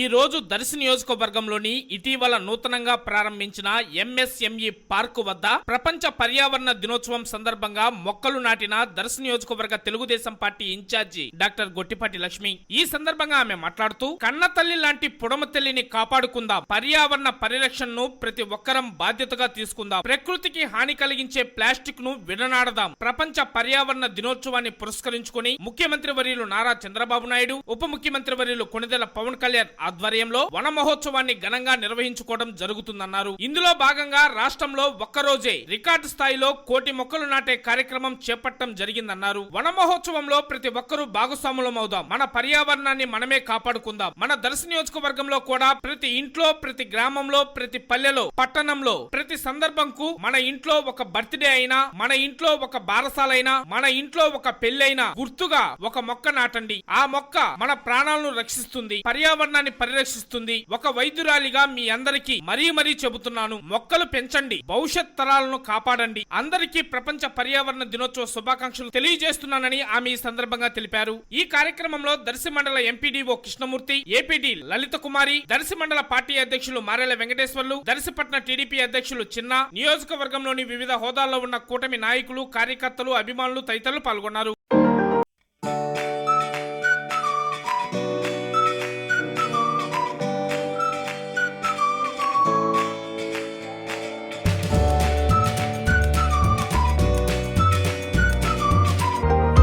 ఈ రోజు దర్శి నియోజకవర్గంలోని ఇటీవల నూతనంగా ప్రారంభించిన ఎంఎస్ఎంఈ పార్కు వద్ద ప్రపంచ పర్యావరణ దినోత్సవం సందర్భంగా మొక్కలు నాటిన దర్శి నియోజకవర్గ తెలుగుదేశం పార్టీ ఇన్ఛార్జి డాక్టర్ గొట్టిపాటి లక్ష్మి. ఈ సందర్భంగా ఆమె మాట్లాడుతూ కన్న తల్లి లాంటి పుడమ తల్లిని కాపాడుకుందాం, పర్యావరణ పరిరక్షణను ప్రతి ఒక్కరం బాధ్యతగా తీసుకుందాం, ప్రకృతికి హాని కలిగించే ప్లాస్టిక్ ను విడనాడదాం. ప్రపంచ పర్యావరణ దినోత్సవాన్ని పురస్కరించుకుని ముఖ్యమంత్రి వర్యులు నారా చంద్రబాబు నాయుడు, ఉప ముఖ్యమంత్రి వర్యులు కొణిదెల పవన్ కళ్యాణ్ ఆధ్వర్యంలో వన మహోత్సవాన్ని ఘనంగా నిర్వహించుకోవడం జరుగుతుందన్నారు. ఇందులో భాగంగా రాష్ట్రంలో ఒక్కరోజే రికార్డు స్థాయిలో 1 కోటి మొక్కలు నాటే కార్యక్రమం చేపట్టడం జరిగిందన్నారు. వన మహోత్సవంలో ప్రతి ఒక్కరూ భాగస్వాములమవుదాం, మన పర్యావరణాన్ని మనమే కాపాడుకుందాం. మన దర్శి నియోజకవర్గంలో కూడా ప్రతి ఇంట్లో, ప్రతి గ్రామంలో, ప్రతి పల్లెలో, పట్టణంలో ప్రతి సందర్భంకు మన ఇంట్లో ఒక బర్త్డే అయినా, మన ఇంట్లో ఒక బారసాలైనా, మన ఇంట్లో ఒక పెళ్ళైనా గుర్తుగా ఒక మొక్క నాటండి. ఆ మొక్క మన ప్రాణాలను రక్షిస్తుంది, పర్యావరణాన్ని పరిరక్షిస్తుంది. ఒక వైద్యురాలిగా మీ అందరికీ మరీ చెబుతున్నాను, మొక్కలు పెంచండి, భవిష్యత్ తరాలను కాపాడండి. అందరికీ ప్రపంచ పర్యావరణ దినోత్సవ శుభాకాంక్షలు తెలియజేస్తున్నానని ఆమె ఈ సందర్భంగా తెలిపారు. ఈ కార్యక్రమంలో దర్శి మండల ఎంపీడీఓ కృష్ణమూర్తి, ఏపీడీ లలిత కుమారి, దర్శి మండల పార్టీ అధ్యక్షులు మారెల వెంకటేశ్వర్లు, దర్శిపట్న టీడీపీ అధ్యక్షులు చిన్న, నియోజకవర్గంలోని వివిధ హోదాల్లో ఉన్న కూటమి నాయకులు, కార్యకర్తలు, అభిమానులు తదితరులు పాల్గొన్నారు.